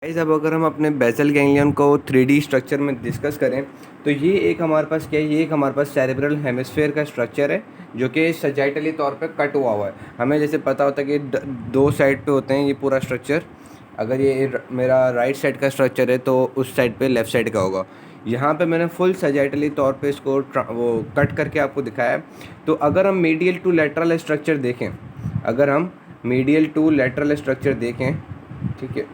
Guys, अब अगर हम अपने बेसल गैंग्लियन को 3D स्ट्रक्चर में डिस्कस करें तो ये एक हमारे पास क्या है, ये एक हमारे पास सेरेब्रल हेमिस्फेयर का स्ट्रक्चर है जो कि सजाइटली तौर पे कट हुआ है। हमें जैसे पता होता है कि दो साइड पे होते हैं ये पूरा स्ट्रक्चर। अगर ये मेरा राइट साइड का स्ट्रक्चर है तो उस साइड पे लेफ़्ट साइड का होगा। यहाँ पे मैंने फुल सजाइटली तौर पे इसको वो कट करके आपको दिखाया है। तो अगर हम मीडियल टू लेटरल स्ट्रक्चर देखें, अगर हम मीडियल टू लेटरल स्ट्रक्चर देखें, ठीक है,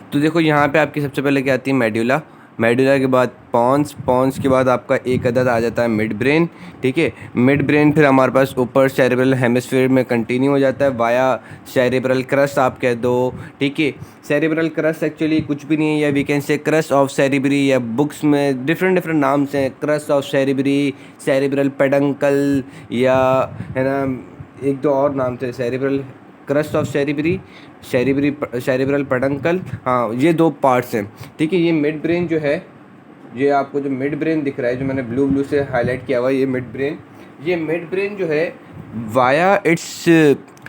तो देखो यहाँ पे आपकी सबसे पहले क्या आती है, मेड्यूला। मेड्यूला के बाद पॉन्स, पॉन्स के बाद आपका एक अदद आ जाता है मिड ब्रेन। ठीक है, मिड ब्रेन फिर हमारे पास ऊपर सेरेब्रल हेमिस्फीयर में कंटिन्यू हो जाता है वाया सेरेब्रल क्रस्ट आप कह दो। ठीक है, सेरेब्रल क्रस्ट एक्चुअली कुछ भी नहीं है, या we can say crust of cerebri, या बुक्स में डिफरेंट डिफरेंट नाम से crust of cerebri, cerebral peduncle, या है ना एक दो और नाम थे, cerebral crust of cerebri, cerebral peduncle. हाँ, ये दो पार्ट्स हैं। ठीक है, ये मिड ब्रेन जो है, ये आपको जो मिड ब्रेन दिख रहा है, जो मैंने ब्लू ब्लू से हाईलाइट किया हुआ है, ये मिड ब्रेन जो है वाया इट्स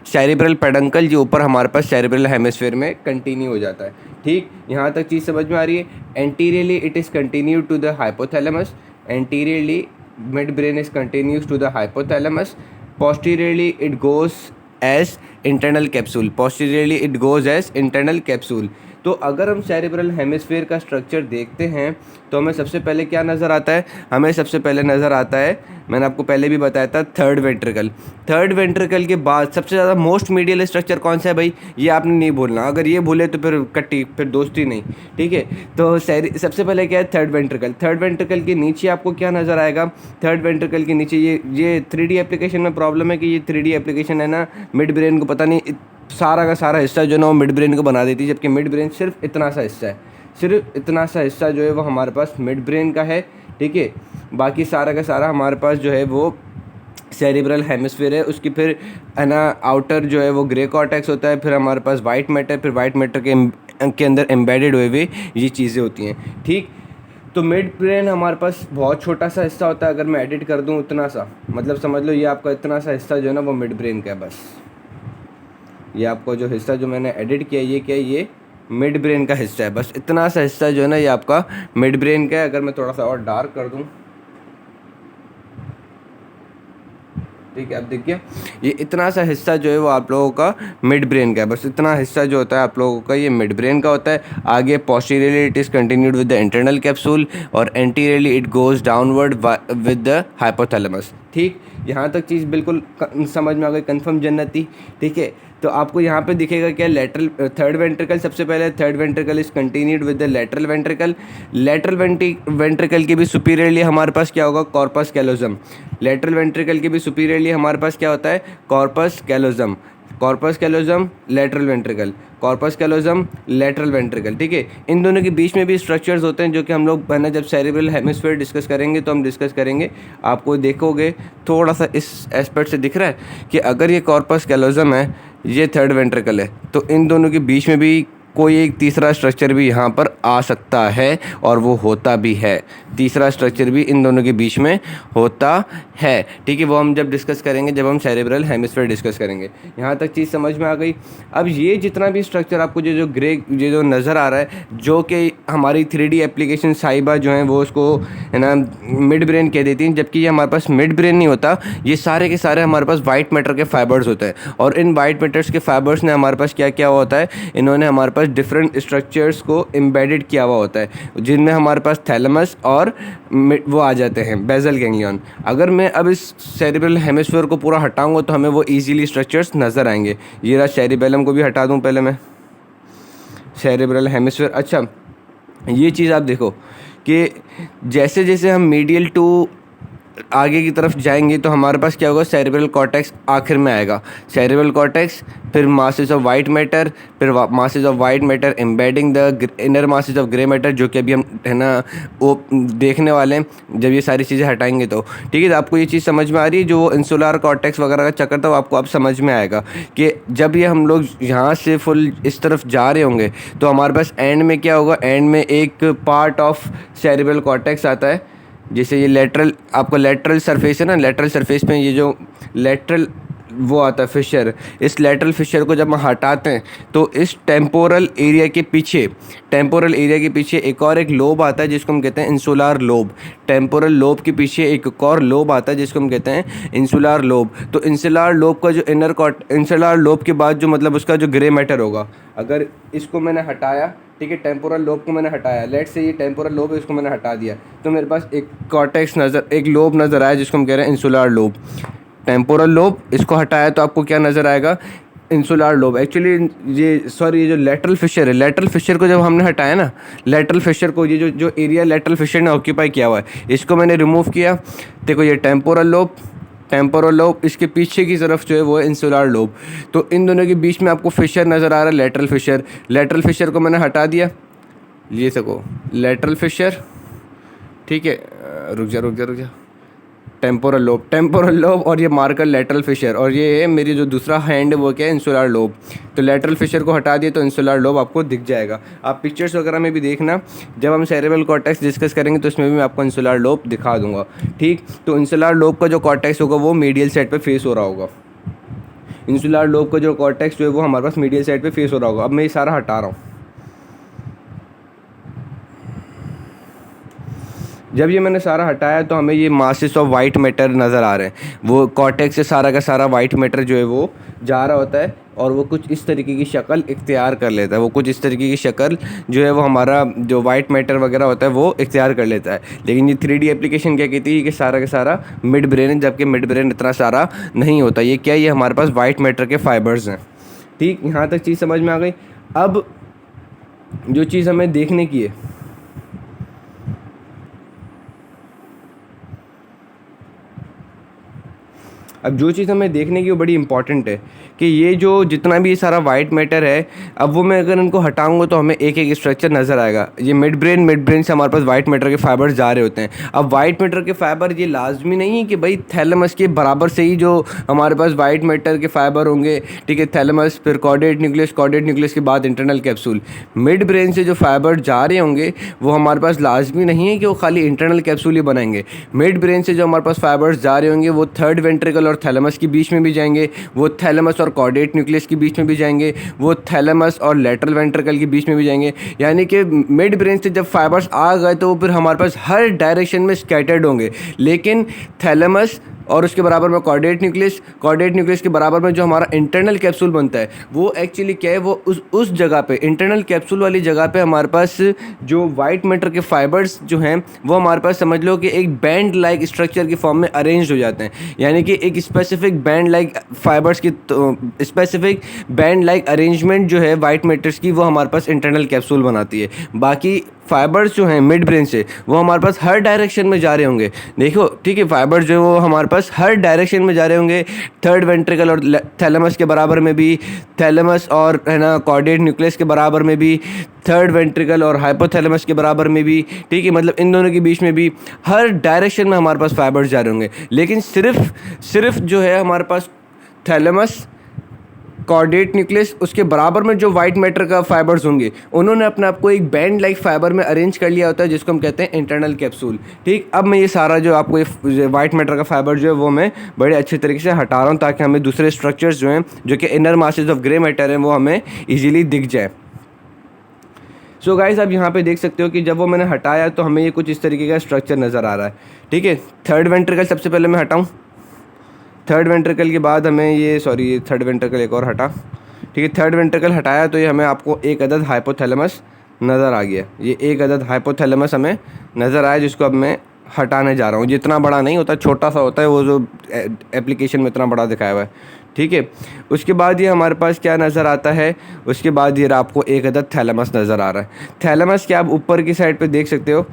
सेरेब्रल पेडंकल जो ऊपर हमारे पास सेरेब्रल हेमिस्फीयर में कंटिन्यू हो जाता है। ठीक, यहाँ तक चीज़ समझ में आ रही है। Anteriorly it is continue to the hypothalamus, anteriorly midbrain is continues to the hypothalamus, posteriorly it goes as internal capsule, posteriorly it goes as internal capsule। तो अगर हम सेरेब्रल हेमिस्फीयर का स्ट्रक्चर देखते हैं तो हमें सबसे पहले क्या नज़र आता है, हमें सबसे पहले नज़र आता है, मैंने आपको पहले भी बताया था, थर्ड वेंट्रिकल। थर्ड वेंट्रिकल के बाद सबसे ज़्यादा मोस्ट मीडियल स्ट्रक्चर कौन सा है भाई, ये आपने नहीं भूलना। अगर ये भूले तो फिर कट्टी, फिर दोस्ती नहीं। ठीक है, तो सबसे पहले क्या है, थर्ड वेंट्रिकल। थर्ड वेंट्रिकल के नीचे आपको क्या नज़र आएगा, थर्ड वेंट्रिकल के नीचे ये 3D एप्लीकेशन में प्रॉब्लम है कि ये 3D एप्लीकेशन है ना, मिड ब्रेन को पता नहीं सारा का सारा हिस्सा जो है ना वो मिड ब्रेन को बना देती है, जबकि मिड ब्रेन सिर्फ इतना सा हिस्सा है, सिर्फ इतना सा हिस्सा जो है वो हमारे पास मिड ब्रेन का है। ठीक है, बाकी सारा का सारा हमारे पास जो है वो सेरेब्रल हेमिस्फीयर है। उसकी फिर है ना आउटर जो है वो ग्रे कॉर्टेक्स होता है, फिर हमारे पास वाइट मैटर, फिर वाइट मैटर के अंदर एम्बेडेड हुए ये चीज़ें होती हैं। ठीक, तो मिड ब्रेन हमारे पास बहुत छोटा सा हिस्सा होता है। अगर मैं एडिट कर दूं उतना सा, मतलब समझ लो ये आपका इतना सा हिस्सा जो है ना वो मिड ब्रेन का है। बस ये आपको जो हिस्सा जो मैंने एडिट किया, ये क्या है, ये मिड ब्रेन का हिस्सा है। बस इतना सा हिस्सा जो है ना ये आपका मिड ब्रेन का है। अगर मैं थोड़ा सा और डार्क कर दूं, ठीक है, अब देखिए ये इतना सा हिस्सा जो है वो आप लोगों का मिड ब्रेन का है। बस इतना हिस्सा जो होता है आप लोगों का ये मिड ब्रेन का होता है। आगे posteriorly it is continued with the internal capsule, और anteriorly it goes downward with the hypothalamus. ठीक, यहाँ तक चीज़ बिल्कुल समझ में आ गई, कन्फर्म जन्नती। ठीक है, तो आपको यहाँ पे दिखेगा क्या, लेटरल थर्ड वेंट्रिकल। सबसे पहले third ventricle is continued with the lateral ventricle. Lateral ventricle के भी सुपीरियरली हमारे पास क्या होगा, कॉर्पस कैलोजम। लेटरल वेंट्रिकल के भी सुपीरियरली हमारे पास क्या होता है, corpus callosum. Corpus callosum, lateral ventricle, corpus callosum, lateral ventricle. ठीक है, इन दोनों के बीच में भी स्ट्रक्चर्स होते हैं जो कि हम लोग है ना जब सेरेब्रल हेमिस्फीयर डिस्कस करेंगे तो हम डिस्कस करेंगे। आपको देखोगे थोड़ा सा इस एस्पेक्ट से दिख रहा है कि अगर ये कॉर्पस कैलोजम है, ये थर्ड वेंट्रिकल है, तो इन दोनों के बीच में भी कोई एक तीसरा स्ट्रक्चर भी यहाँ पर आ सकता है, और वो होता भी है। तीसरा स्ट्रक्चर भी इन दोनों के बीच में होता है। ठीक है, वो हम जब डिस्कस करेंगे, जब हम सेरेब्रल हेमिस्फीयर डिस्कस करेंगे। यहाँ तक चीज़ समझ में आ गई। अब ये जितना भी स्ट्रक्चर आपको जो ग्रे ये जो नज़र आ रहा है, जो कि हमारी 3D एप्लीकेशन साइबा जो हैं वो उसको है ना मिड ब्रेन कह देती हैं, जबकि ये हमारे पास मिड ब्रेन नहीं होता। ये सारे के सारे हमारे पास वाइट मैटर के फाइबर्स होते हैं, और इन वाइट मैटर्स के फाइबर्स ने हमारे पास क्या क्या होता है, इन्होंने हमारे पास डिफरेंट स्ट्रक्चर्स को एम्बेडेड किया हुआ होता है, जिनमें हमारे पास थैलेमस और वो आ जाते हैं बेसल गैंग्लियन। अगर मैं अब इस सेरेब्रल हेमिस्फीयर को पूरा हटाऊंगा तो हमें वो इजीली स्ट्रक्चर्स नज़र आएंगे। ये रहा, सेरिबेलम को भी हटा दूं पहले मैं, सेरेब्रल हेमिस्फीयर। अच्छा, ये चीज़ आप देखो कि जैसे जैसे हम मीडियल टू आगे की तरफ जाएंगे तो हमारे पास क्या होगा, सेरेब्रल कॉर्टेक्स आखिर में आएगा। सेरेब्रल कॉर्टेक्स, फिर मासेस ऑफ वाइट मैटर, फिर masses of white matter embedding the inner masses of grey matter, जो कि अभी हम है ना वो देखने वाले हैं जब ये सारी चीज़ें हटाएंगे तो। ठीक है, तो आपको ये चीज़ समझ में आ रही है, जो इंसुलर कॉर्टेक्स वगैरह का चक्कर था वो आपको अब समझ में आएगा कि जब ये हम लोग यहाँ से फुल इस तरफ जा रहे होंगे तो हमारे पास एंड में क्या होगा, एंड में एक पार्ट ऑफ सेरेब्रल कॉर्टेक्स आता है। जैसे ये लेटरल, आपको लेटरल सरफेस है ना, लेटरल सरफेस पे ये जो लेटरल वो आता है फिशर। इस लेटरल फिशर को जब हम हटाते हैं तो इस टेम्पोरल एरिया के पीछे एक लोब आता है जिसको हम कहते हैं इंसुलार लोब। टेम्पोरल लोब के पीछे एक और लोब आता है जिसको हम कहते हैं इंसुलार लोब। तो इंसुलार लोब का जो इंसुलार लोब के बाद जो मतलब उसका जो ग्रे मैटर होगा, अगर इसको मैंने हटाया, ठीक है, टेम्पोरल लोब को मैंने हटाया, लेट से ये टेम्पोरल लोब है, इसको मैंने हटा दिया, तो मेरे पास एक लोब नज़र आया जिसको हम कह रहे हैं इंसुलार लोब। टेम्पोरल लोब, इसको हटाया तो आपको क्या नज़र आएगा, इंसुलार लोब। एक्चुअली ये जो लेटरल फिशर है, लेटरल फिशर को जब हमने हटाया ना, लेटरल फिशर को, ये जो एरिया लेटरल फिशर ने ऑक्यूपाई किया हुआ है, इसको मैंने रिमूव किया। देखो ये टेम्पोरल लोब, इसके पीछे की तरफ जो है वो है इंसुलार लोब। तो इन दोनों के बीच में आपको फिशर नज़र आ रहा है, लेटरल फिशर को मैंने हटा दिया, ये सको लेटरल फिशर, ठीक है, रुक जा, टेम्पोरल लोब और ये मार्कर लेटरल फिशर, और ये है मेरी जो दूसरा हैंड है वो क्या है, इंसुलार लोब। तो लेटरल फिशर को हटा दिए तो इंसुलार लोब आपको दिख जाएगा। आप पिक्चर्स वगैरह में भी देखना, जब हम सेरेब्रल कॉर्टेक्स डिस्कस करेंगे तो इसमें भी मैं आपको इंसुलार लोब दिखा दूंगा, ठीक। तो इंसुलार लोब का जो कॉर्टेक्स होगा वो मीडियल साइड पे फेस हो रहा होगा। इंसुलार लोब का जो कॉर्टेक्स जो है वो हमारे पास मीडियल साइड पे फेस हो रहा होगा। अब मैं ये सारा हटा रहा हूँ। जब ये मैंने सारा हटाया तो हमें ये मासेस ऑफ वाइट मैटर नज़र आ रहे हैं। वो कॉर्टेक्स से सारा का सारा वाइट मैटर जो है वो जा रहा होता है और वो कुछ इस तरीके की शक्ल इख्तियार कर लेता है। वो कुछ इस तरीके की शक्ल जो है वो हमारा जो वाइट मैटर वगैरह होता है वो इख्तियार कर लेता है। लेकिन ये 3D एप्लीकेशन क्या कहती है कि सारा का सारा मिड ब्रेन है, जबकि मिड ब्रेन इतना सारा नहीं होता। ये क्या, ये हमारे पास वाइट मैटर के फाइबर्स हैं, ठीक। यहाँ तक चीज़ समझ में आ गई। अब जो चीज़ हमें देखने की है, अब जो चीज़ हमें देखने की वो बड़ी इंपॉर्टेंट है कि ये जो जितना भी ये सारा वाइट मैटर है, अब वो मैं अगर इनको हटाऊंगा तो हमें एक एक स्ट्रक्चर नज़र आएगा। ये मिड ब्रेन से हमारे पास वाइट मैटर के फाइबर्स जा रहे होते हैं। अब वाइट मैटर के फाइबर ये लाजमी नहीं है कि भाई थैलेमस के बराबर से ही जो हमारे पास वाइट मैटर के फाइबर होंगे, ठीक है, थैलेमस फिर कॉर्डेट न्यूक्लियस के बाद इंटरनल कैप्सूल। मिड ब्रेन से जो फाइबर जा रहे होंगे वो हमारे पास लाजमी नहीं है कि वो खाली इंटरनल कैप्सूल ही बनाएंगे। मिड ब्रेन से जो हमारे पास फाइबर्स जा रहे होंगे वो थर्ड वेंट्रिकल और थैलेमस के बीच में भी जाएंगे, वो थैलेमस और कॉर्डेट न्यूक्लियस के बीच में भी जाएंगे, वो थैलेमस और लेटरल वेंट्रिकल के बीच में भी जाएंगे। यानी कि मिड ब्रेन से जब फाइबर्स आ गए तो वो फिर हमारे पास हर डायरेक्शन में स्कैटर्ड होंगे। लेकिन थैलेमस और उसके बराबर में कॉर्डेट न्यूक्लियस के बराबर में जो हमारा इंटरनल कैप्सूल बनता है वो एक्चुअली क्या है, वो उस जगह पे, इंटरनल कैप्सूल वाली जगह पे हमारे पास जो वाइट मैटर के फाइबर्स जो हैं वो हमारे पास समझ लो कि एक बैंड लाइक स्ट्रक्चर की फॉर्म में अरेंज हो जाते हैं। यानी कि एक स्पेसिफिक बैंड लाइक फाइबर्स की स्पेसिफिक बैंड लाइक अरेंजमेंट जो है वाइट मैटर्स की वो हमारे पास इंटरनल कैप्सूल बनाती है। बाकी फाइबर्स जो हैं मिड ब्रेन से वो हमारे पास हर डायरेक्शन में जा रहे होंगे। देखो, ठीक है, फाइबर्स जो है वो हमारे पास हर डायरेक्शन में जा रहे होंगे। थर्ड वेंट्रिकल और थैलेमस के बराबर में भी, थैलेमस और है ना कॉर्डेट न्यूक्लियस के बराबर में भी, थर्ड वेंट्रिकल और हाइपोथैलेमस के बराबर में भी, ठीक है, मतलब इन दोनों के बीच में भी हर डायरेक्शन में हमारे पास फाइबर्स जा रहे होंगे। लेकिन सिर्फ जो है हमारे पास थैलेमस, कॉर्डेट न्यूक्लियस, उसके बराबर में जो वाइट मैटर का फाइबर्स होंगे उन्होंने अपने आप को एक बैंड लाइक फाइबर में अरेंज कर लिया होता है जिसको हम कहते हैं इंटरनल कैप्सूल, ठीक। अब मैं ये सारा जो आपको ये वाइट मैटर का फाइबर जो है वो मैं बड़े अच्छे तरीके से हटा रहा हूँ ताकि हमें दूसरे स्ट्रक्चर्स जो हैं जो कि inner masses of grey matter हैं वो हमें ईजिली दिख जाए। सो गाइस, आप यहाँ पे देख सकते हो कि जब वो मैंने हटाया तो हमें ये कुछ इस तरीके का स्ट्रक्चर नज़र आ रहा है, ठीक है। थर्ड वेंट्रिकल सबसे पहले मैं हटाऊँ, थर्ड वेंट्रिकल के बाद हमें ये थर्ड वेंट्रिकल एक और हटा, ठीक है। थर्ड वेंट्रिकल हटाया तो ये हमें आपको एक अदद हाइपोथैलेमस नज़र आ गया। ये एक अदद हाइपोथैलेमस हमें नज़र आया जिसको अब मैं हटाने जा रहा हूँ। जितना बड़ा नहीं होता, छोटा सा होता है, वो जो एप्लीकेशन में इतना बड़ा दिखाया हुआ है, ठीक है। उसके बाद ये हमारे पास क्या नज़र आता है, उसके बाद ये आपको एक अदद थैलेमस नज़र आ रहा है। थैलेमस के आप ऊपर की साइड पे देख सकते हो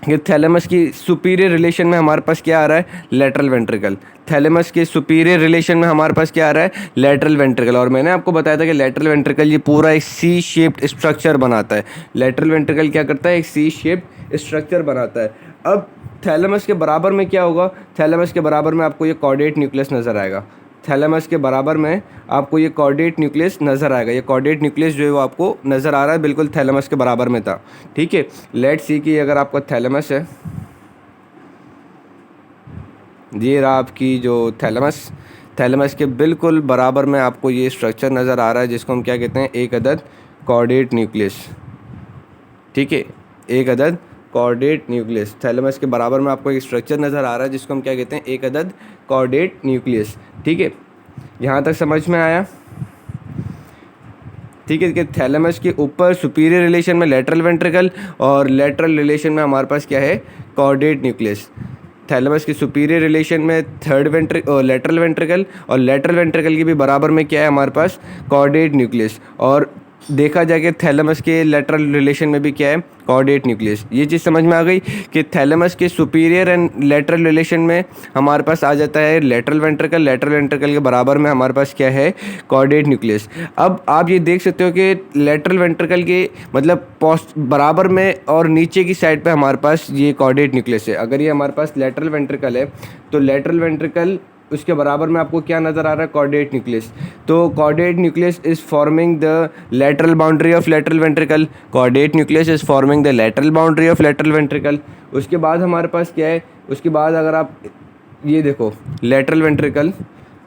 कि थैलेमस की सुपीरियर रिलेशन में हमारे पास क्या आ रहा है, लेटरल वेंट्रिकल। थैलेमस के सुपीरियर रिलेशन में हमारे पास क्या आ रहा है, लेटरल वेंट्रिकल। और मैंने आपको बताया था कि लेटरल वेंट्रिकल ये पूरा एक सी शेप्ड स्ट्रक्चर बनाता है। लेटरल वेंट्रिकल क्या करता है, एक सी शेप्ड स्ट्रक्चर बनाता है। अब थैलेमस के बराबर में क्या होगा, थैलेमस के बराबर में आपको ये कॉर्डेट न्यूक्लियस नज़र आएगा। थैलेमस के बराबर में आपको ये कॉर्डेट न्यूक्लियस नज़र आएगा। ये कॉर्डेट न्यूक्लियस जो है वो आपको नज़र आ रहा है, बिल्कुल थैलेमस के बराबर में था, ठीक है। लेट्स सी कि अगर आपका थैलेमस है, ये रहा आपकी जो थैलेमस। थैलेमस के बिल्कुल बराबर में आपको ये स्ट्रक्चर नज़र आ रहा है जिसको हम क्या कहते हैं, एक अदद कॉर्डेट न्यूक्लियस। ठीक है, एक अदद कॉर्डेट न्यूक्लियस। थैलेमस के बराबर में आपको एक स्ट्रक्चर नज़र आ रहा है जिसको हम क्या कहते हैं, एक अदद कॉर्डेट न्यूक्लियस। ठीक है, यहाँ तक समझ में आया? ठीक है, कि थैलेमस के ऊपर सुपीरियर रिलेशन में लेटरल वेंट्रिकल और लेटरल रिलेशन में हमारे पास क्या है, कॉर्डेट न्यूक्लियस। थैलेमस के सुपीरियर रिलेशन में लेटरल वेंट्रिकल और लेटरल वेंट्रिकल के भी बराबर में क्या है हमारे पास, कॉर्डेट न्यूक्लियस। और देखा जाए कि थैलेमस के लेटरल रिलेशन में भी क्या है, कॉर्डेट न्यूक्लियस। ये चीज़ समझ में आ गई कि थैलेमस के सुपीरियर एंड लेटरल रिलेशन में हमारे पास आ जाता है लेटरल वेंट्रिकल के बराबर में हमारे पास क्या है, कॉर्डेट न्यूक्लियस। अब आप ये देख सकते हो कि लेटरल वेंट्रिकल के मतलब बराबर में और नीचे की साइड पे हमारे पास ये कॉर्डेट न्यूक्लियस है। अगर ये हमारे पास लेटरल वेंट्रिकल है तो लेटरल वेंट्रिकल उसके बराबर में आपको क्या नज़र आ रहा है, कॉर्डेट न्यूक्लियस। तो chordate nucleus is forming the lateral boundary of lateral ventricle. Chordate nucleus is forming the lateral boundary of lateral ventricle. उसके बाद हमारे पास क्या है, उसके बाद अगर आप ये देखो लेटरल वेंट्रिकल,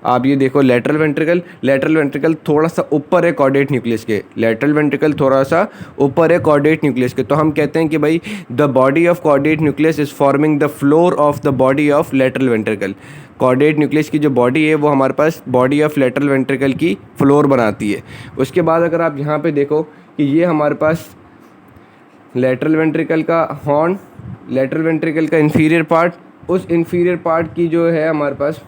आप ये देखो लेटरल वेंट्रिकल थोड़ा सा ऊपर है कॉर्डेट न्यूक्लियस के। लेटरल वेंट्रिकल थोड़ा सा ऊपर है कॉर्डेट न्यूक्लियस के। तो हम कहते हैं कि भाई the body of chordate nucleus is forming the floor of the body of lateral ventricle. Chordate nucleus की जो बॉडी है वो हमारे पास बॉडी ऑफ लेटरल वेंट्रिकल की फ्लोर बनाती है। उसके बाद अगर आप यहाँ पे देखो कि ये हमारे पास लेटरल वेंट्रिकल का हॉर्न, लेटरल वेंट्रिकल का इन्फीरियर पार्ट, उस इन्फीरियर पार्ट की जो है हमारे पास,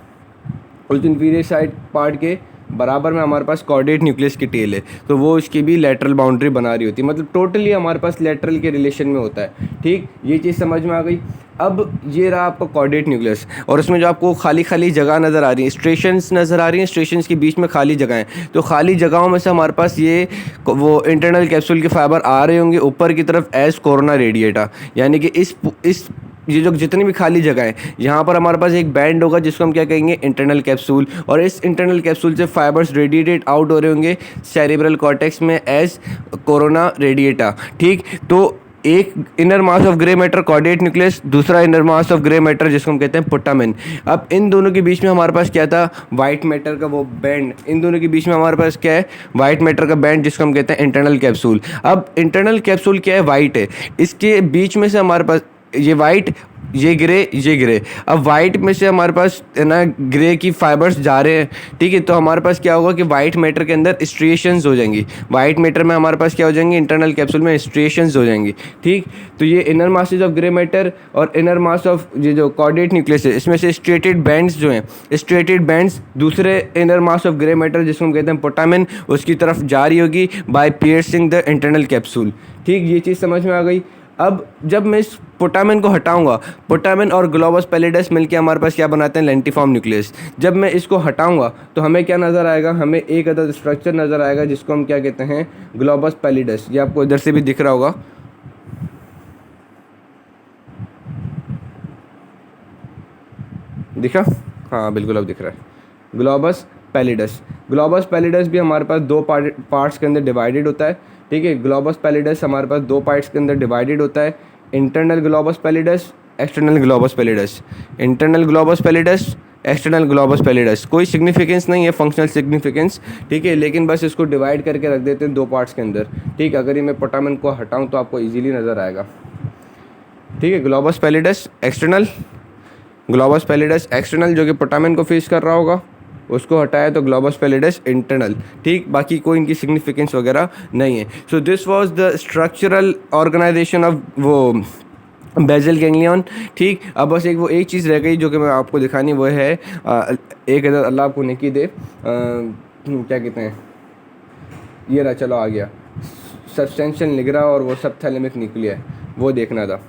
उस इन्फीरियर साइड पार्ट के बराबर में हमारे पास कॉर्डेट न्यूक्लियस की टेल है। तो वो उसकी भी लेटरल बाउंड्री बना रही होती है, मतलब टोटली हमारे पास लेटरल के रिलेशन में होता है। ठीक, ये चीज़ समझ में आ गई। अब ये रहा आपका कॉर्डेट न्यूक्लियस और उसमें जो आपको खाली खाली जगह नज़र आ रही है, स्ट्रेशंस नज़र आ रही हैं, स्ट्रेशंस के बीच में खाली जगह हैं। तो खाली जगहों में से हमारे पास ये वो इंटरनल कैप्सूल के फाइबर आ रहे होंगे ऊपर की तरफ एज कोरोना रेडिएटा। यानी कि इस ये जो जितनी भी खाली जगह है यहाँ पर हमारे पास एक बैंड होगा जिसको हम क्या कहेंगे, इंटरनल कैप्सूल। और इस इंटरनल कैप्सूल से फाइबर्स रेडिएटेड आउट हो रहे होंगे सेरेब्रल कॉर्टेक्स में एज कोरोना रेडिएटा। ठीक, तो एक inner mass of grey matter caudate nucleus, दूसरा inner mass of grey matter जिसको हम कहते हैं पुटामेन। अब इन दोनों के बीच में हमारे पास क्या था, वाइट मैटर का वो बैंड। इन दोनों के बीच में हमारे पास क्या है, वाइट मैटर का बैंड जिसको हम कहते हैं इंटरनल कैप्सूल। अब इंटरनल कैप्सूल क्या है, वाइट है। इसके बीच में से हमारे पास ये वाइट, ये ग्रे। अब वाइट में से हमारे पास है ना ग्रे की फाइबर्स जा रहे हैं। ठीक है, तो हमारे पास क्या होगा कि वाइट मैटर के अंदर स्ट्रिएशंस हो जाएंगी। वाइट मैटर में हमारे पास क्या हो जाएंगे, इंटरनल कैप्सूल में स्ट्रिएशंस हो जाएंगी। ठीक, तो ये inner masses of grey matter और इनर मास ऑफ ये जो कॉर्डेट न्यूक्लियस है इसमें से स्ट्रेटेड बैंड्स जो हैं, स्ट्रेटेड बैंड्स दूसरे inner mass of grey matter जिसको हम कहते हैं पुटामेन उसकी तरफ जा रही होगी by piercing the internal capsule. ठीक, ये चीज़ समझ में आ गई। अब जब मैं इस पुटामेन को हटाऊंगा, पुटामेन और ग्लोबस पैलिडस मिलके हमारे पास क्या बनाते हैं, लेंटिफॉर्म न्यूक्लियस। जब मैं इसको हटाऊंगा तो हमें क्या नज़र आएगा, हमें एक अदद स्ट्रक्चर नज़र आएगा जिसको हम क्या कहते हैं, ग्लोबस पैलिडस। ये आपको इधर से भी दिख रहा होगा, दिखा? हाँ बिल्कुल अब दिख रहा है, ग्लोबस पैलिडस। ग्लोबस पैलिडस भी हमारे पास दो पार्ट्स के अंदर डिवाइडेड होता है। ठीक है, ग्लोबस पैलिडस हमारे पास दो पार्ट्स के अंदर डिवाइडेड होता है, internal globus pallidus, external globus pallidus. Internal globus pallidus, external globus pallidus, कोई सिग्निफिकेंस नहीं है, फंक्शनल सिग्निफिकेंस। ठीक है, लेकिन बस इसको डिवाइड करके रख देते हैं दो पार्ट्स के अंदर। ठीक, अगर ये मैं पुटामेन को हटाऊँ तो आपको ईजिली नज़र आएगा। ठीक है, globus pallidus external, globus pallidus external जो कि पुटामेन को फेस कर रहा होगा, उसको हटाया तो ग्लोबस पैलिडस इंटरनल। ठीक, बाकी कोई इनकी सिग्निफिकेंस वगैरह नहीं है। So this was the structural organisation of वो बेजल गैंग्लियन। ठीक, अब बस एक चीज़ रह गई जो कि मैं आपको दिखानी, वो है एक अदर अल्लाह आपको नेकी दे, क्या कहते हैं, ये रहा, चलो आ गया, सब्सटेंशियल निगरा और वो सब थैलेमिक न्यूक्लिया, वो देखना था।